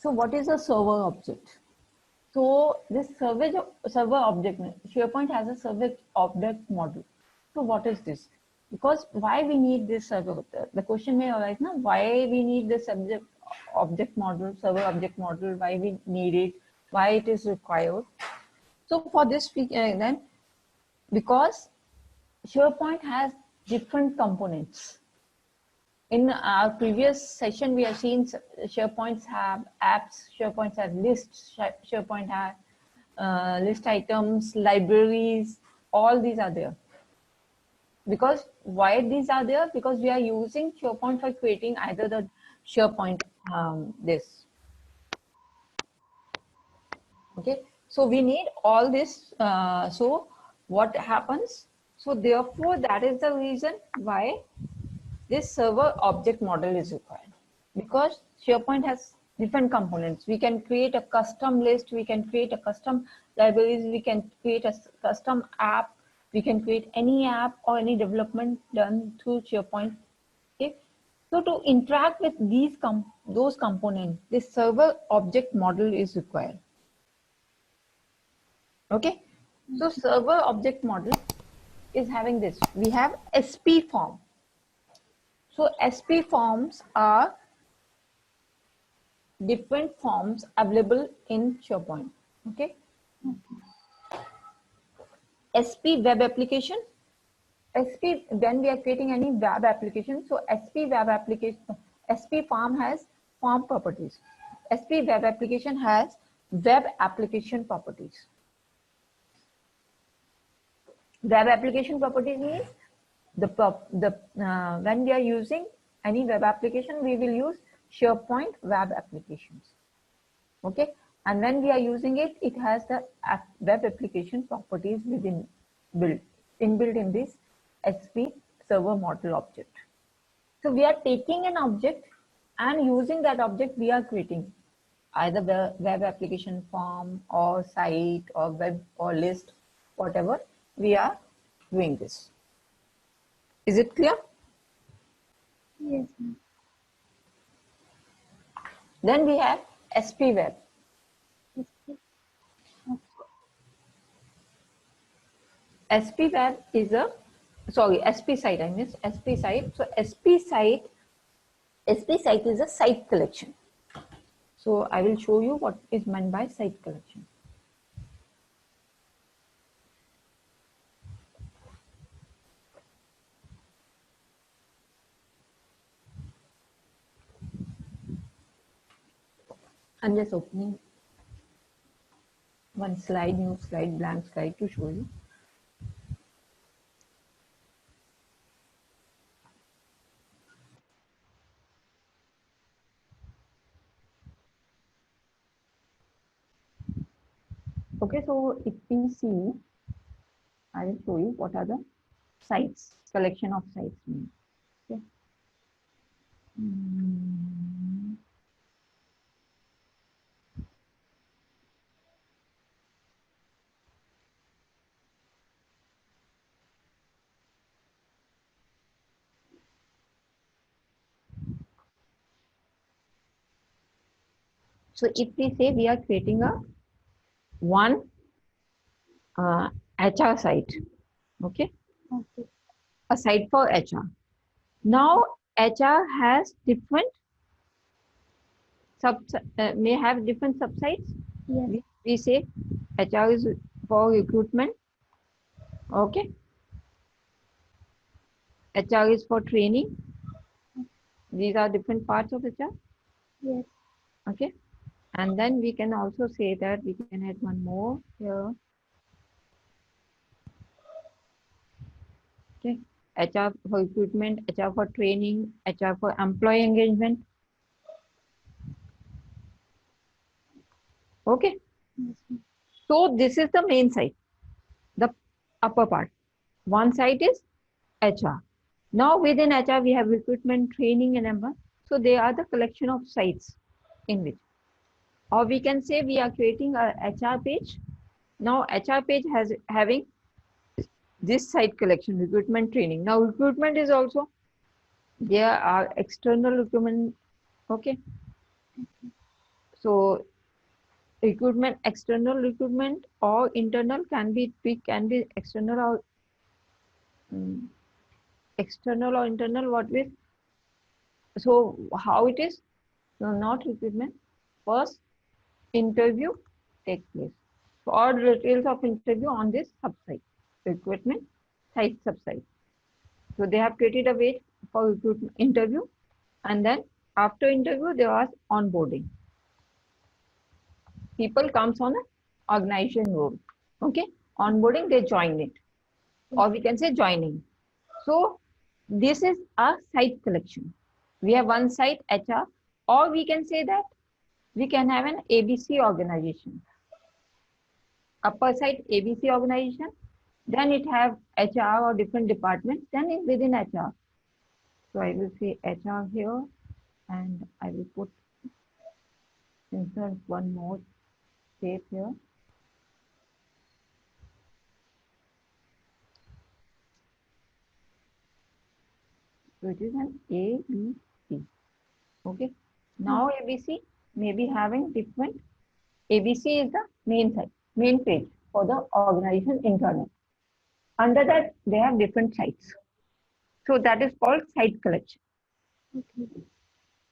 So what is a server object? So this server object, SharePoint has a server object model. So what is this? Because why we need this server? The question may arise now, why we need this object model, server object model, why we need it, why it is required. So for this, then because SharePoint has different components. In our previous session, we have seen SharePoints have apps, SharePoints have lists, SharePoint have list items, libraries, all these are there. Because why these are there? Because we are using SharePoint for creating either the SharePoint this. Okay, so we need all this. So what happens? So therefore, that is the reason why this server object model is required, because SharePoint has different components. We can create a custom list, we can create a custom libraries, we can create a custom app, we can create any app or any development done through SharePoint. Okay, so to interact with those components, this server object model is required. Okay, so server object model is having this. We have SP form. So SP forms are different forms available in SharePoint. Okay. SP web application. SP, when we are creating any web application, so SP web application, SP form has form properties. SP web application has web application properties. Web application properties means when we are using any web application, we will use SharePoint web applications. Okay, and when we are using it, it has the web application properties inbuilt in this SP server model object. So we are taking an object and using that object, we are creating either the web application form or site or web or list, whatever, we are doing this. Is it clear? Yes. Then we have SP web. SP web is a, sorry, SP site, I missed SP site. So SP site is a site collection. So I will show you what is meant by site collection. I'm just opening one slide, new slide, blank slide to show you. Okay, so if we see, I will show you what are the sites, collection of sites means. Okay. So if we say we are creating one HR site, okay, a site for HR. Now HR has different may have different subsites. Yes. We say HR is for recruitment, okay. HR is for training. These are different parts of HR. Yes. Okay. And then we can also say that we can add one more here. Okay. HR for recruitment, HR for training, HR for employee engagement. Okay. Yes. So this is the main site, the upper part. One site is HR. Now within HR we have recruitment, training, and employee. So they are the collection of sites in which. Or we can say we are creating a HR page. Now HR page has having this site collection, recruitment, training. Now recruitment is also, there are external recruitment, okay. So recruitment, external recruitment or internal can be external or external or internal. What with? So how it is? No, not recruitment. First interview takes place. So all details of interview on this subsite, recruitment site subsite. So they have created a way for recruitment interview, and then after interview there was onboarding. People comes on an organization role. Okay, onboarding they join it, or we can say joining. So this is a site collection. We have one site HR, or we can say that we can have an ABC organization. Upper site ABC organization, then it have HR or different departments, then it's within HR. So I will say HR here, and I will put insert one more step here. So it is an ABC. Okay. Now ABC may be having different. ABC is the main site, main page for the organization internal. Under that, they have different sites. So that is called site collection. Okay.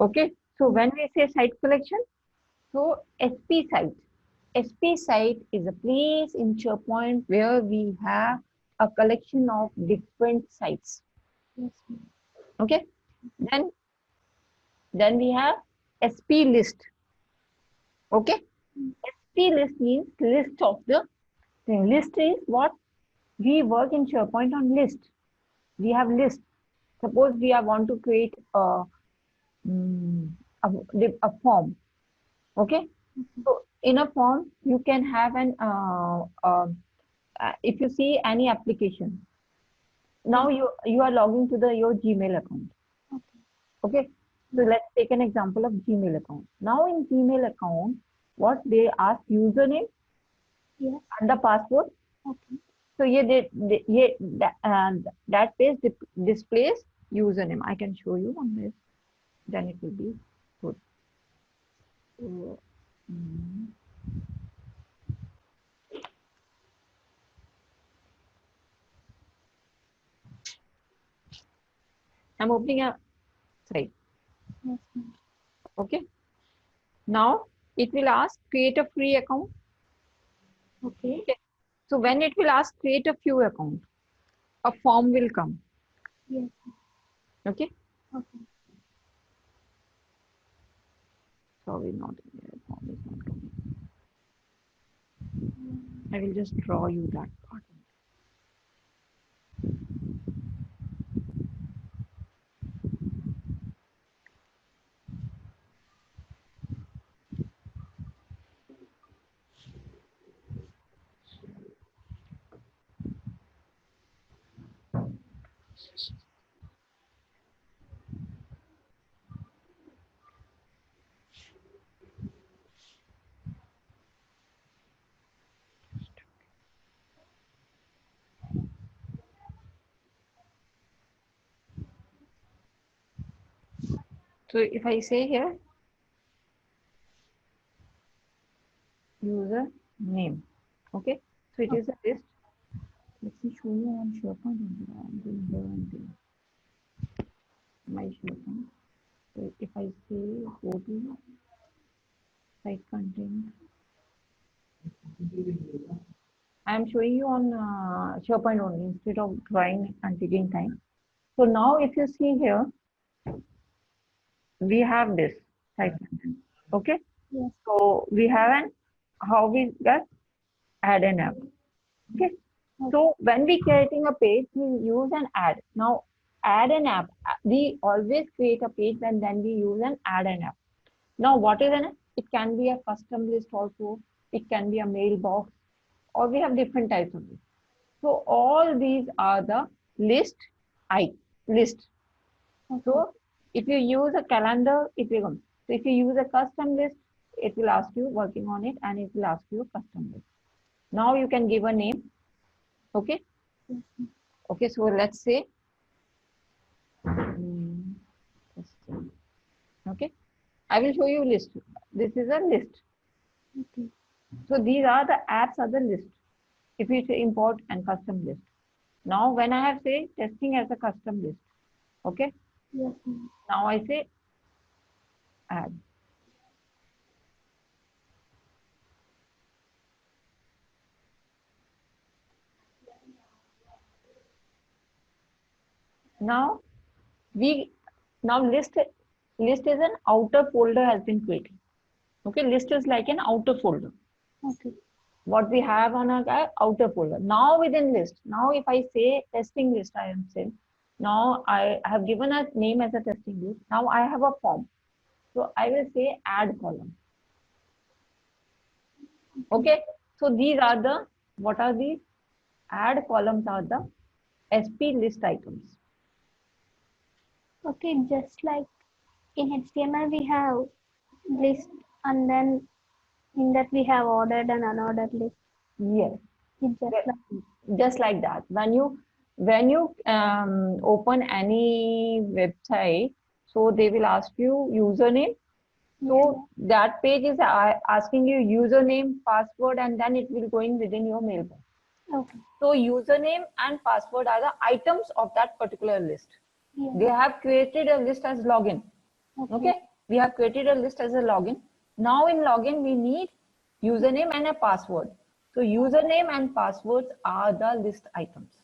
Okay. So when we say site collection, so SP site. SP site is a place in SharePoint where we have a collection of different sites. Yes, ma'am. Okay. Then we have SP list. Okay. SP list means list of the thing. List is what we work in SharePoint on list. We have list. Suppose we want to create a form. Okay. So in a form, you can have an if you see any application. Now you are logging to your Gmail account. Okay. Okay. So let's take an example of Gmail account. Now in Gmail account, what they ask username Yes. and the password. Okay. So that page displays username. I can show you on this. Then it will be good. So, I'm opening a site. Yes, ma'am. Okay. Now it will ask create a free account. Okay. So when it will ask create a few account, a form will come. Yes. Okay. Okay. Sorry, not form is not coming. I will just draw you that part. So if I say here, user name, okay. So it is a list. Let me show you on SharePoint. I'm doing here and there. My SharePoint. So if I say go to site content, I am showing you on SharePoint only instead of drawing and taking time. So now if you see here, we have this site content. Okay. Yes. So we have an how we get add an app. Okay. So when we creating a page, we use an add. Now add an app. We always create a page and then we use an add an app. Now what is an app? It can be a custom list also. It can be a mailbox, or we have different types of list. So all these are the list list. So if you use a calendar, it will come. So if you use a custom list, it will ask you working on it and it will ask you a custom list. Now you can give a name. Okay. Okay. So let's say, okay. I will show you list. this is a list. Okay. So these are the apps are the list. If you say import and custom list. Now when I have say testing as a custom list, okay. Yes, ma'am. Now I say add. Now list is an outer folder has been created. Okay, list is like an outer folder. Okay. What we have on our outer folder. Now within list, now if I say testing list, I am saying, now I have given a name as a testing list. Now I have a form. So I will say add column. Okay. So these are the, what are these? Add columns are the SP list items. Okay, just like in HTML we have list, and then in that we have ordered and unordered list. Yes. It's Just like that. When you open any website, so they will ask you username. So that page is asking you username, password, and then it will go in within your mailbox. Okay. So username and password are the items of that particular list. Yeah. They have created a list as login. Okay. We have created a list as a login. Now in login, we need username and a password. So username and passwords are the list items.